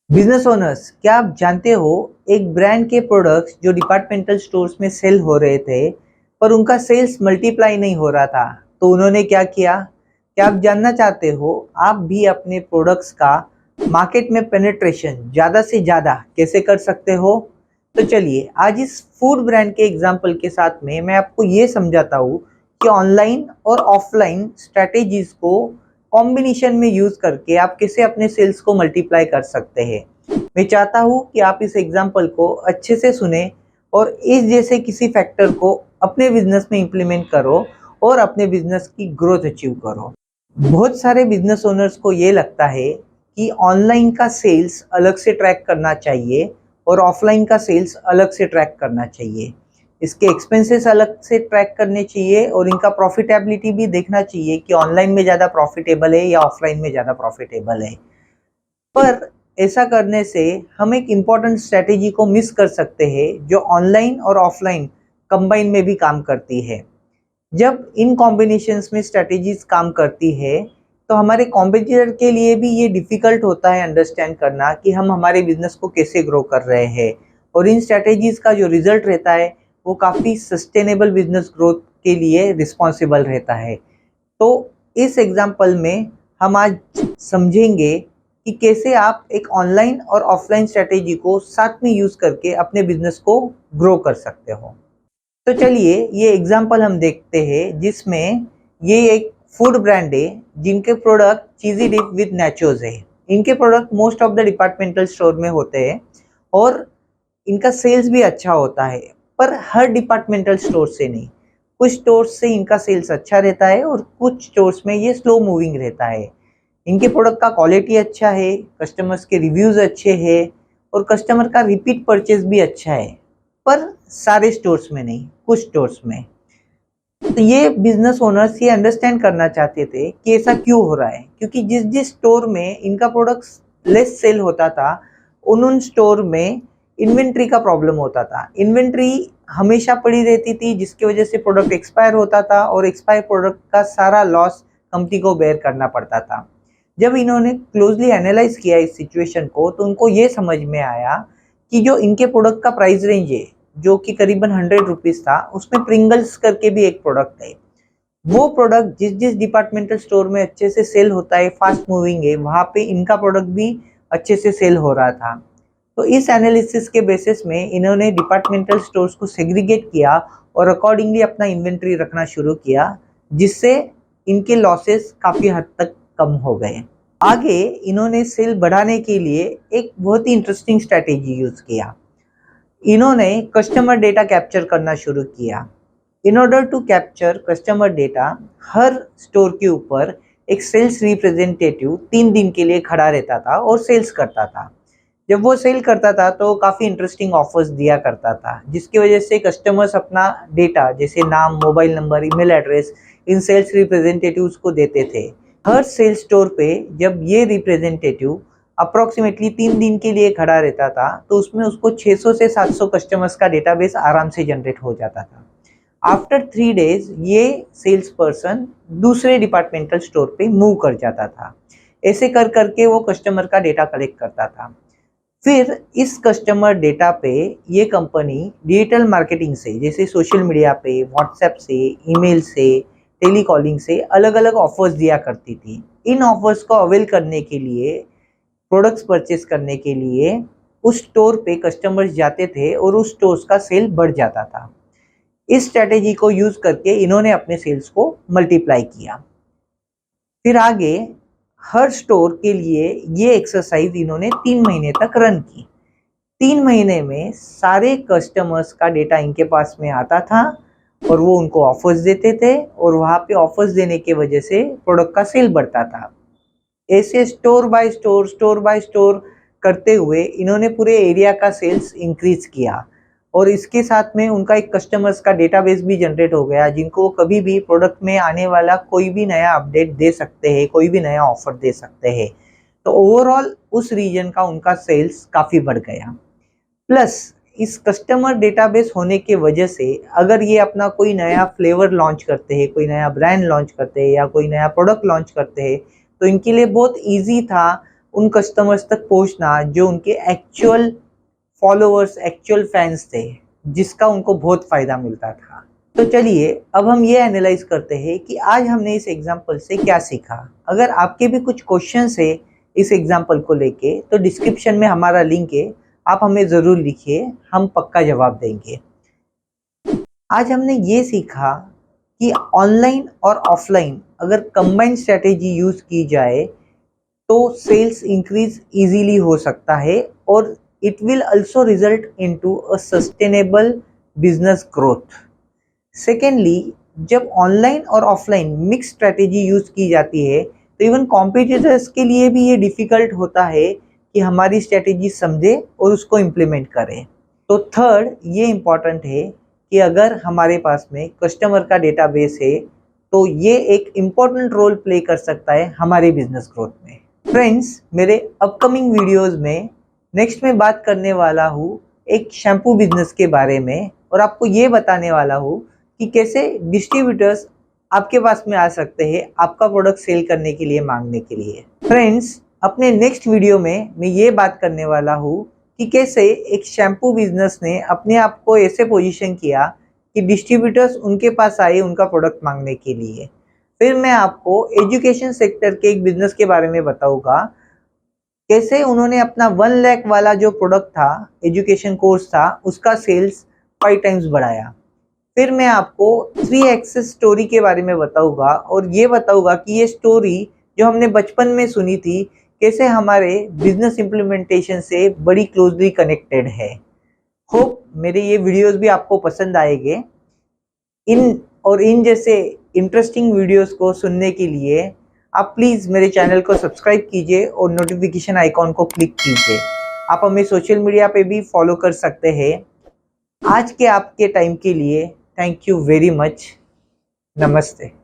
Business owners, क्या आप जानते हो एक ब्रांड के प्रोडक्ट्स जो डिपार्टमेंटल स्टोर्स में सेल हो रहे थे पर उनका सेल्स मल्टीप्लाई नहीं हो रहा था, तो उन्होंने क्या किया? क्या आप जानना चाहते हो आप भी अपने प्रोडक्ट्स का मार्केट में पेनिट्रेशन ज़्यादा से ज़्यादा कैसे कर सकते हो? तो चलिए आज इस फूड ब्रांड के एग्जाम्पल के साथ में मैं आपको ये समझाता हूँ कि ऑनलाइन और ऑफलाइन स्ट्रैटेजीज को कॉम्बिनेशन में यूज करके आप कैसे अपने सेल्स को मल्टीप्लाई कर सकते हैं। मैं चाहता हूँ कि आप इस एग्जाम्पल को अच्छे से सुने और इस जैसे किसी फैक्टर को अपने बिजनेस में इंप्लीमेंट करो और अपने बिजनेस की ग्रोथ अचीव करो। बहुत सारे बिजनेस ओनर्स को ये लगता है कि ऑनलाइन का सेल्स अलग से ट्रैक करना चाहिए और ऑफलाइन का सेल्स अलग से ट्रैक करना चाहिए। इसके एक्सपेंसेस अलग से ट्रैक करने चाहिए और इनका प्रॉफिटेबिलिटी भी देखना चाहिए कि ऑनलाइन में ज़्यादा प्रॉफिटेबल है या ऑफलाइन में ज़्यादा प्रॉफिटेबल है। पर ऐसा करने से हम एक इम्पॉर्टेंट स्ट्रेटेजी को मिस कर सकते हैं जो ऑनलाइन और ऑफलाइन कंबाइन में भी काम करती है। जब इन कॉम्बिनेशंस में स्ट्रेटेजीज काम करती है तो हमारे कॉम्पिटिटर के लिए भी ये डिफ़िकल्ट होता है अंडरस्टैंड करना कि हम हमारे बिजनेस को कैसे ग्रो कर रहे हैं, और इन स्ट्रेटेजीज का जो रिजल्ट रहता है वो काफ़ी सस्टेनेबल बिजनेस ग्रोथ के लिए रिस्पॉन्सिबल रहता है। तो इस एग्जाम्पल में हम आज समझेंगे कि कैसे आप एक ऑनलाइन और ऑफलाइन स्ट्रेटेजी को साथ में यूज़ करके अपने बिजनेस को ग्रो कर सकते हो। तो चलिए ये एग्जाम्पल हम देखते हैं जिसमें ये एक फूड ब्रांड है जिनके product cheesy dip with nachos है। इनके product most of the departmental store में होते हैं और इनका सेल्स भी अच्छा होता है, पर हर डिपार्टमेंटल स्टोर से नहीं। कुछ स्टोर्स से इनका सेल्स अच्छा रहता है और कुछ स्टोर्स में ये स्लो मूविंग रहता है। इनके प्रोडक्ट का क्वालिटी अच्छा है, कस्टमर्स के रिव्यूज़ अच्छे हैं और कस्टमर का रिपीट परचेज भी अच्छा है, पर सारे स्टोर्स में नहीं, कुछ स्टोर्स में। तो ये बिजनेस ओनर्स ये अंडरस्टैंड करना चाहते थे कि ऐसा क्यों हो रहा है, क्योंकि जिस जिस स्टोर में इनका प्रोडक्ट्स लेस सेल होता था उन स्टोर में इन्वेंट्री का प्रॉब्लम होता था। इन्वेंट्री हमेशा पड़ी रहती थी जिसकी वजह से प्रोडक्ट एक्सपायर होता था और एक्सपायर प्रोडक्ट का सारा लॉस कंपनी को बेयर करना पड़ता था। जब इन्होंने क्लोजली एनालाइज किया इस सिचुएशन को तो उनको ये समझ में आया कि जो इनके प्रोडक्ट का प्राइस रेंज है जो कि करीबन 100 रुपीज़ था, उसमें प्रिंगल्स करके भी एक प्रोडक्ट है। वो प्रोडक्ट जिस जिस डिपार्टमेंटल स्टोर में अच्छे से सेल होता है, फास्ट मूविंग है, वहाँ पे इनका प्रोडक्ट भी अच्छे से सेल हो रहा था। तो इस एनालिसिस के बेसिस में इन्होंने डिपार्टमेंटल स्टोर्स को सेग्रीगेट किया और अकॉर्डिंगली अपना इन्वेंट्री रखना शुरू किया, जिससे इनके लॉसेस काफ़ी हद तक कम हो गए। आगे इन्होंने सेल बढ़ाने के लिए एक बहुत ही इंटरेस्टिंग स्ट्रैटेजी यूज़ किया। इन्होंने कस्टमर डेटा कैप्चर करना शुरू किया। In order to capture customer data, हर स्टोर के ऊपर एक सेल्स रिप्रेजेंटेटिव 3 दिन के लिए खड़ा रहता था और सेल्स करता था। जब वो सेल करता था तो काफ़ी इंटरेस्टिंग ऑफर्स दिया करता था, जिसकी वजह से कस्टमर्स अपना डेटा जैसे नाम, मोबाइल नंबर, ईमेल एड्रेस इन सेल्स रिप्रेजेंटेटिव्स को देते थे। हर सेल्स स्टोर पे जब ये रिप्रेजेंटेटिव अप्रोक्सीमेटली 3 दिन के लिए खड़ा रहता था तो उसमें उसको 600 से 700 कस्टमर्स का डेटाबेस आराम से जनरेट हो जाता था। आफ्टर 3 डेज ये सेल्स पर्सन दूसरे डिपार्टमेंटल स्टोर पे मूव कर जाता था। ऐसे कर करके वो कस्टमर का डेटा कलेक्ट करता था। फिर इस कस्टमर डेटा पे ये कंपनी डिजिटल मार्केटिंग से जैसे सोशल मीडिया पे, व्हाट्सएप से, ईमेल से, टेलीकॉलिंग से अलग अलग ऑफर्स दिया करती थी। इन ऑफर्स को अवेल करने के लिए, प्रोडक्ट्स परचेस करने के लिए उस स्टोर पे कस्टमर्स जाते थे और उस स्टोर्स का सेल बढ़ जाता था। इस स्ट्रेटेजी को यूज करके इन्होंने अपने सेल्स को मल्टीप्लाई किया। फिर आगे हर स्टोर के लिए ये एक्सरसाइज इन्होंने 3 महीने तक रन की। 3 महीने में सारे कस्टमर्स का डेटा इनके पास में आता था और वो उनको ऑफर्स देते थे और वहाँ पे ऑफर्स देने की वजह से प्रोडक्ट का सेल बढ़ता था। ऐसे स्टोर बाय स्टोर करते हुए इन्होंने पूरे एरिया का सेल्स इंक्रीज किया और इसके साथ में उनका एक कस्टमर्स का डेटाबेस भी जनरेट हो गया जिनको वो कभी भी प्रोडक्ट में आने वाला कोई भी नया अपडेट दे सकते हैं, कोई भी नया ऑफर दे सकते हैं। तो ओवरऑल उस रीजन का उनका सेल्स काफ़ी बढ़ गया। प्लस इस कस्टमर डेटाबेस होने के वजह से अगर ये अपना कोई नया फ्लेवर लॉन्च करते हैं, कोई नया ब्रांड लॉन्च करते हैं या कोई नया प्रोडक्ट लॉन्च करते हैं तो इनके लिए बहुत इजी था उन कस्टमर्स तक पहुंचना जो उनके एक्चुअल फॉलोअर्स, एक्चुअल फैंस थे, जिसका उनको बहुत फायदा मिलता था। तो चलिए अब हम ये एनालाइज करते हैं कि आज हमने इस एग्जाम्पल से क्या सीखा। अगर आपके भी कुछ क्वेश्चंस है इस एग्जाम्पल को लेके तो डिस्क्रिप्शन में हमारा लिंक है, आप हमें ज़रूर लिखिए, हम पक्का जवाब देंगे। आज हमने ये सीखा कि ऑनलाइन और ऑफलाइन अगर कंबाइंड स्ट्रेटेजी यूज़ की जाए तो सेल्स इंक्रीज इजीली हो सकता है और it will also result into a sustainable business growth. Secondly, जब ऑनलाइन और ऑफलाइन मिक्स स्ट्रेटेजी यूज की जाती है तो इवन कॉम्पिटिटर्स के लिए भी ये डिफिकल्ट होता है कि हमारी स्ट्रेटेजी समझे और उसको इम्प्लीमेंट करें। तो थर्ड, ये इम्पॉर्टेंट है कि अगर हमारे पास में कस्टमर का डेटाबेस है तो ये एक इम्पॉर्टेंट रोल प्ले कर सकता है हमारे बिजनेस ग्रोथ में। फ्रेंड्स, मेरे अपकमिंग वीडियोस में नेक्स्ट में बात करने वाला हूँ एक शैम्पू बिजनेस के बारे में और आपको ये बताने वाला हूँ कि कैसे डिस्ट्रीब्यूटर्स आपके पास में आ सकते हैं आपका प्रोडक्ट सेल करने के लिए, मांगने के लिए। फ्रेंड्स, अपने नेक्स्ट वीडियो में मैं ये बात करने वाला हूँ कि कैसे एक शैम्पू बिजनेस ने अपने आप को ऐसे पोजीशन किया कि डिस्ट्रीब्यूटर्स उनके पास आए उनका प्रोडक्ट मांगने के लिए। फिर मैं आपको एजुकेशन सेक्टर के एक बिजनेस के बारे में बताऊंगा, कैसे उन्होंने अपना 1 लाख वाला जो प्रोडक्ट था, एजुकेशन कोर्स था, उसका सेल्स 5 टाइम्स बढ़ाया। फिर मैं आपको 3 एक्सेस स्टोरी के बारे में बताऊंगा और ये बताऊंगा कि ये स्टोरी जो हमने बचपन में सुनी थी कैसे हमारे बिजनेस इम्प्लीमेंटेशन से बड़ी क्लोजली कनेक्टेड है। होप मेरे ये वीडियोस भी आपको पसंद आएंगे। इन जैसे इंटरेस्टिंग वीडियोस को सुनने के लिए आप प्लीज़ मेरे चैनल को सब्सक्राइब कीजिए और नोटिफिकेशन आइकॉन को क्लिक कीजिए। आप हमें सोशल मीडिया पे भी फॉलो कर सकते हैं। आज के आपके टाइम के लिए थैंक यू वेरी मच। नमस्ते।